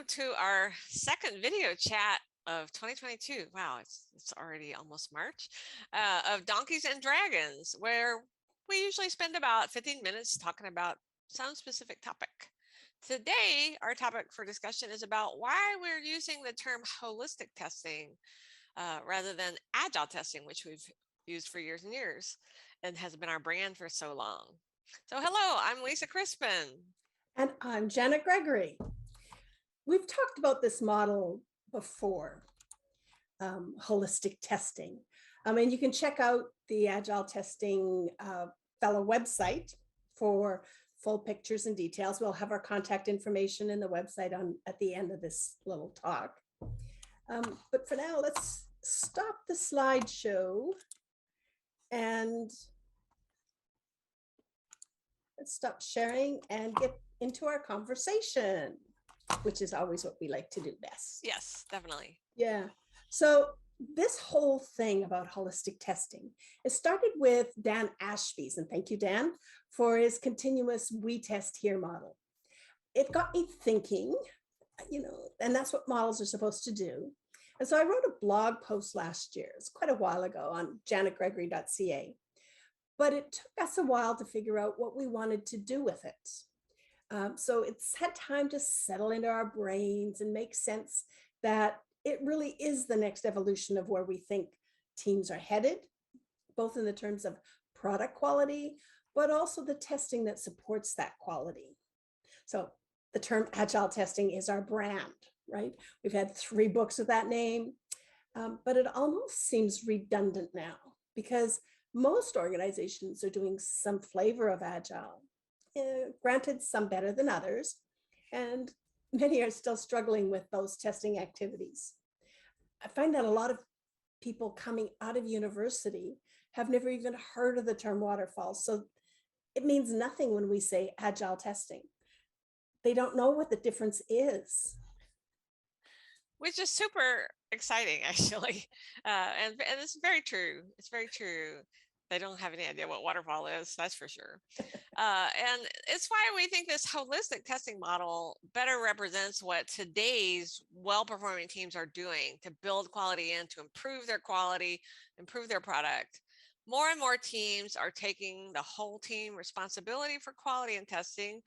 welcome to our second video chat of 2022. Wow, it's already almost March, of Donkeys and Dragons, where we usually spend about 15 minutes talking about some specific topic. Today, our topic for discussion is about why we're using the term holistic testing rather than agile testing, which we've used for years and years and has been our brand for so long. So hello, I'm Lisa Crispin. And I'm Janet Gregory. We've talked about this model before, holistic testing. And you can check out the Agile Testing fellow website for full pictures and details. We'll have our contact information in the website at the end of this little talk. But for now, let's stop the slideshow and let's stop sharing and get into our conversation, which is always what we like to do best. Yes, definitely. Yeah. So this whole thing about holistic testing, it started with Dan Ashby's, and thank you, Dan, for his continuous we test here model. It got me thinking, and that's what models are supposed to do. And so I wrote a blog post last year, it's quite a while ago, on janetgregory.ca. But it took us a while to figure out what we wanted to do with it. So it's had time to settle into our brains and make sense that it really is the next evolution of where we think teams are headed, both in the terms of product quality, but also the testing that supports that quality. So the term agile testing is our brand, right? We've had 3 books with that name, but it almost seems redundant now because most organizations are doing some flavor of agile. Granted, some better than others, and many are still struggling with those testing activities. I find that a lot of people coming out of university have never even heard of the term waterfall, so it means nothing when we say agile testing. They don't know what the difference is. Which is super exciting, actually. And it's very true. It's very true. They don't have any idea what waterfall is, that's for sure. And it's why we think this holistic testing model better represents what today's well-performing teams are doing to build quality in, to improve their quality, improve their product. More and more teams are taking the whole team responsibility for quality and testing.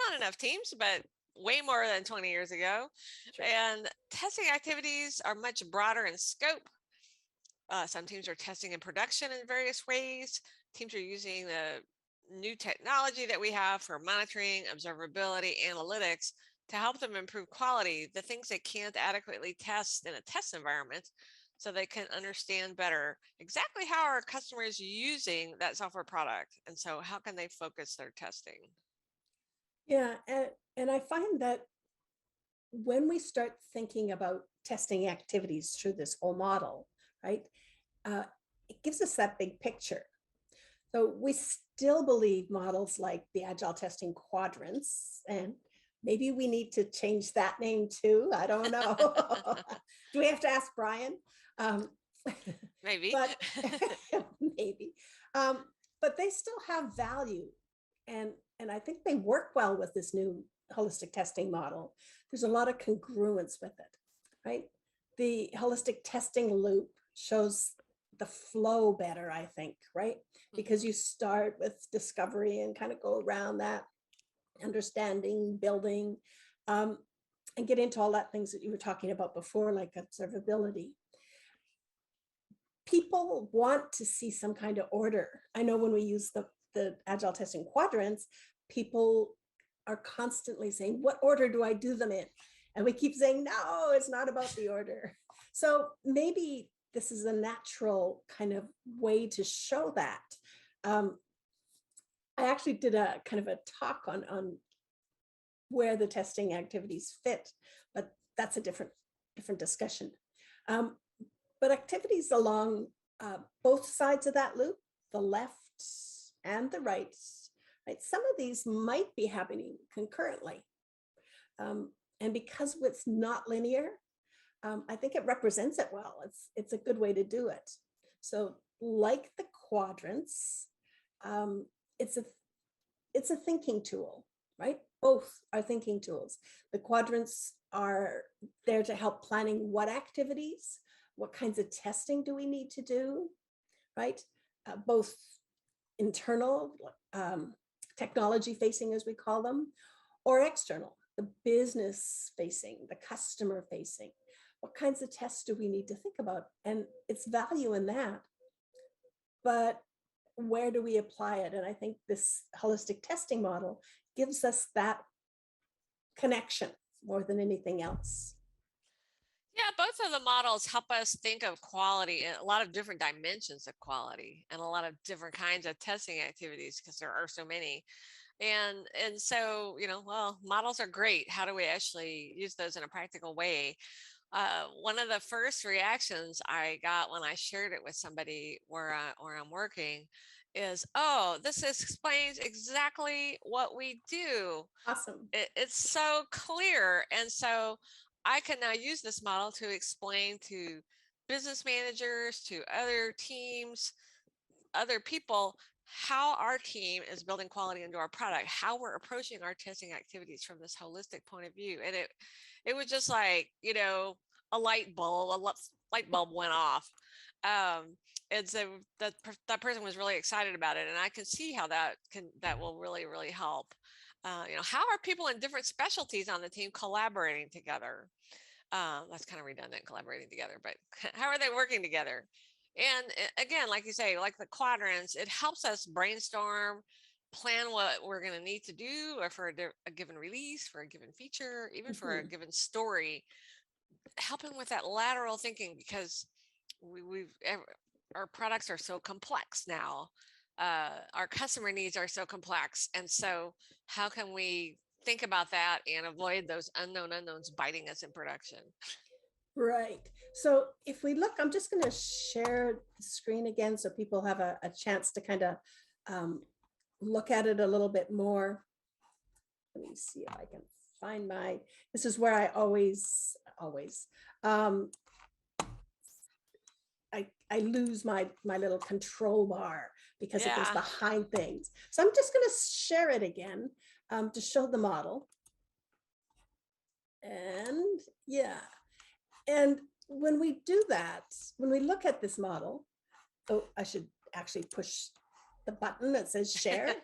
Not enough teams, but way more than 20 years ago. Sure. And testing activities are much broader in scope. Some teams are testing in production in various ways. Teams are using the new technology that we have for monitoring, observability, analytics to help them improve quality, the things they can't adequately test in a test environment, so they can understand better exactly how our customer is using that software product. And so how can they focus their testing? Yeah, and I find that when we start thinking about testing activities through this whole model, right, it gives us that big picture. So we still believe models like the Agile testing quadrants, and maybe we need to change that name too. I don't know. Do we have to ask Brian? Maybe. But maybe. But they still have value. And I think they work well with this new holistic testing model. There's a lot of congruence with it, right? The holistic testing loop shows the flow better, I think, right? Because you start with discovery and kind of go around that, understanding, building, and get into all that things that you were talking about before, like observability. People want to see some kind of order. I know when we use the Agile testing quadrants, people are constantly saying, what order do I do them in? And we keep saying, no, it's not about the order. So maybe this is a natural kind of way to show that. I actually did a kind of a talk on where the testing activities fit, but that's a different discussion. But activities along both sides of that loop, the left and the right, some of these might be happening concurrently. And because it's not linear, I think it represents it well. It's a good way to do it. So like the quadrants, it's a thinking tool, right? Both are thinking tools. The quadrants are there to help planning what activities, what kinds of testing do we need to do, right? Both internal, technology facing, as we call them, or external, the business facing, the customer facing. What kinds of tests do we need to think about? And it's value in that. But where do we apply it? And I think this holistic testing model gives us that connection more than anything else. Yeah, both of the models help us think of quality and a lot of different dimensions of quality and a lot of different kinds of testing activities because there are so many. And so, well, models are great. How do we actually use those in a practical way? One of the first reactions I got when I shared it with somebody where I'm working is, "Oh, this explains exactly what we do. Awesome. It's so clear." And so I can now use this model to explain to business managers, to other teams, other people, how our team is building quality into our product, how we're approaching our testing activities from this holistic point of view. And it was just like, a light bulb, light bulb went off. And so that person was really excited about it, and I can see how that will really, really help. How are people in different specialties on the team collaborating together? That's kind of redundant, collaborating together, but how are they working together? And again, like you say, like the quadrants, it helps us brainstorm, plan what we're going to need to do, or for a given release, for a given feature, even for a given story, helping with that lateral thinking, because our products are so complex now. Our customer needs are so complex. And so how can we think about that and avoid those unknown unknowns biting us in production? Right. So if we look, I'm just going to share the screen again so people have a chance to kind of look at it a little bit more. Let me see if I can find this is where I always, I lose my little control bar because it goes behind things. So I'm just going to share it again to show the model. And yeah. And when we do that, when we look at this model, oh, I should actually push the button that says share.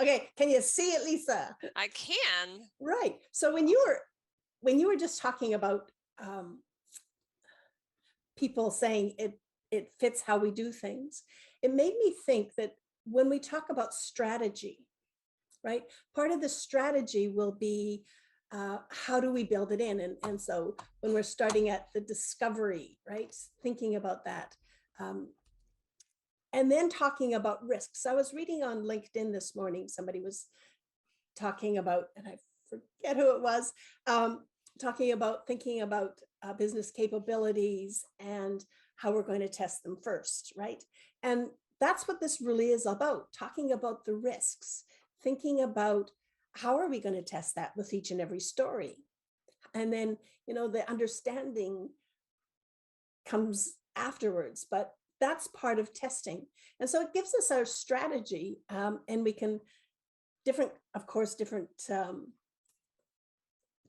Okay, can you see it, Lisa? I can. Right. So when you were just talking about people saying it fits how we do things, it made me think that when we talk about strategy, right, part of the strategy will be how do we build it in? And so when we're starting at the discovery, right, thinking about that, and then talking about risks. I was reading on LinkedIn this morning, somebody was talking about, and I forget who it was, talking about thinking about business capabilities and how we're going to test them first, right? And that's what this really is about, talking about the risks, thinking about how are we going to test that with each and every story. And then, the understanding comes afterwards, but that's part of testing. And so it gives us our strategy, and we can different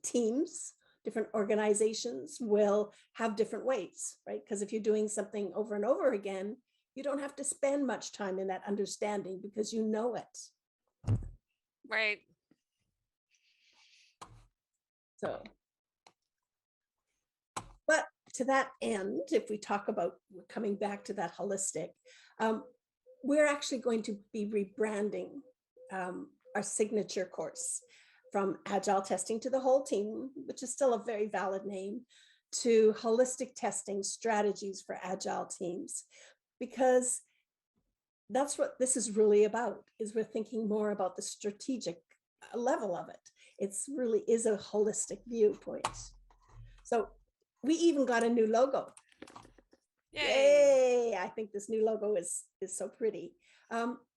teams, different organizations will have different ways, right? Because if you're doing something over and over again, you don't have to spend much time in that understanding because you know it. Right. So, but to that end, if we talk about coming back to that holistic, we're actually going to be rebranding our signature course from Agile testing to the whole team, which is still a very valid name, to holistic testing strategies for Agile teams, because that's what this is really about, is we're thinking more about the strategic level of it. It's really is a holistic viewpoint. So we even got a new logo. Yay! I think this new logo is so pretty,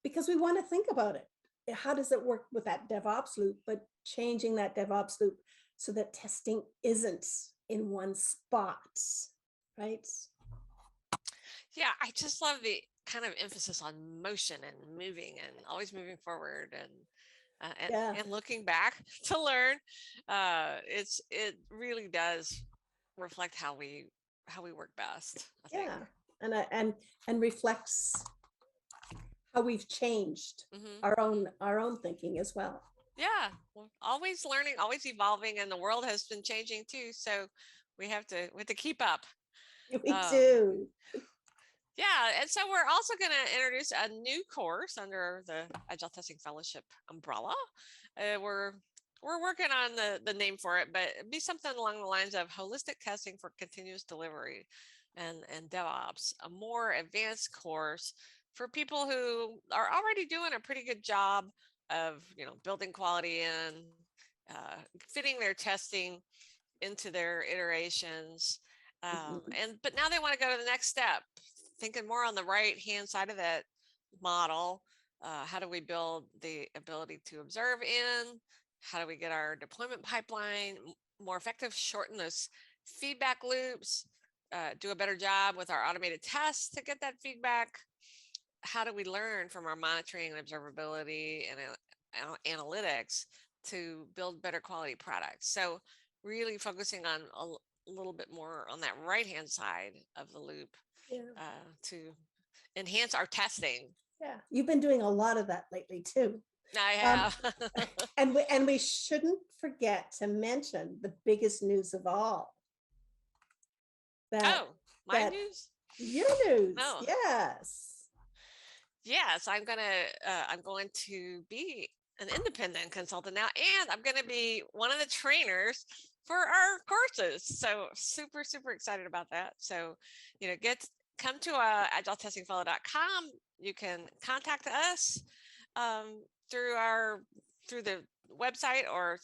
because we want to think about it. How does it work with that DevOps loop, but changing that DevOps loop so that testing isn't in one spot, right? Yeah, I just love the kind of emphasis on motion and moving and always moving forward. And and looking back to learn. It really does reflect how we work best, I think. And reflects how we've changed our own thinking as well. Yeah, well, always learning, always evolving, and the world has been changing too. So we have to keep up. We do. Yeah, and so we're also going to introduce a new course under the Agile Testing Fellowship umbrella. We're working on the name for it, but it'd be something along the lines of holistic testing for continuous delivery and DevOps, a more advanced course for people who are already doing a pretty good job of building quality in, fitting their testing into their iterations, but now they want to go to the next step, thinking more on the right hand side of that model. How do we build the ability to observe in? How do we get our deployment pipeline more effective, shorten those feedback loops, do a better job with our automated tests to get that feedback? How do we learn from our monitoring and observability and analytics to build better quality products? So really focusing on a little bit more on that right hand side of the loop, to enhance our testing. Yeah, you've been doing a lot of that lately too. I have. and we shouldn't forget to mention the biggest news of all. My news? Your news. Oh. Yes, I'm going to be an independent consultant now, and I'm going to be one of the trainers for our courses. So super, super excited about that. So, come to agiletestingfellow.com. You can contact us through the website or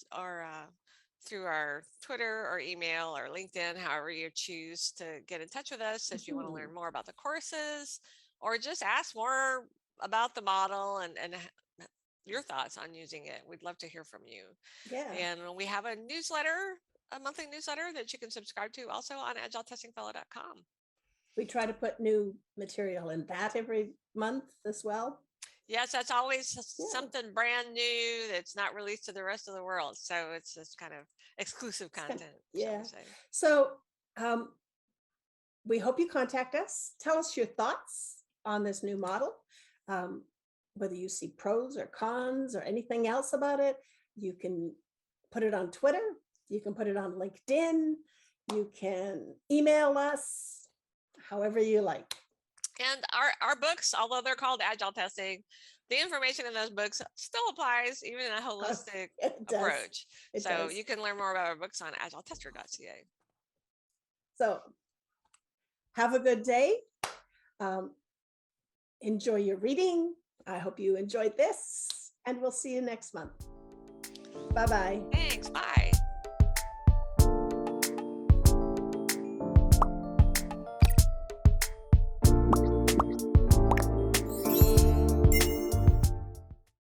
through our Twitter or email or LinkedIn, however you choose to get in touch with us if you want to learn more about the courses or just ask more about the model and your thoughts on using it. We'd love to hear from you. Yeah. And we have a monthly newsletter that you can subscribe to also on agiletestingfellow.com. We try to put new material in that every month as well. Yes, that's always something brand new that's not released to the rest of the world. So it's just kind of exclusive content. So we hope you contact us. Tell us your thoughts on this new model. Whether you see pros or cons or anything else about it. You can put it on Twitter. You can put it on LinkedIn. You can email us, however you like. And our books, although they're called Agile Testing, the information in those books still applies even in a holistic approach. So you can learn more about our books on agiletester.ca. So have a good day. Enjoy your reading. I hope you enjoyed this, and we'll see you next month. Bye-bye. Thanks. Bye.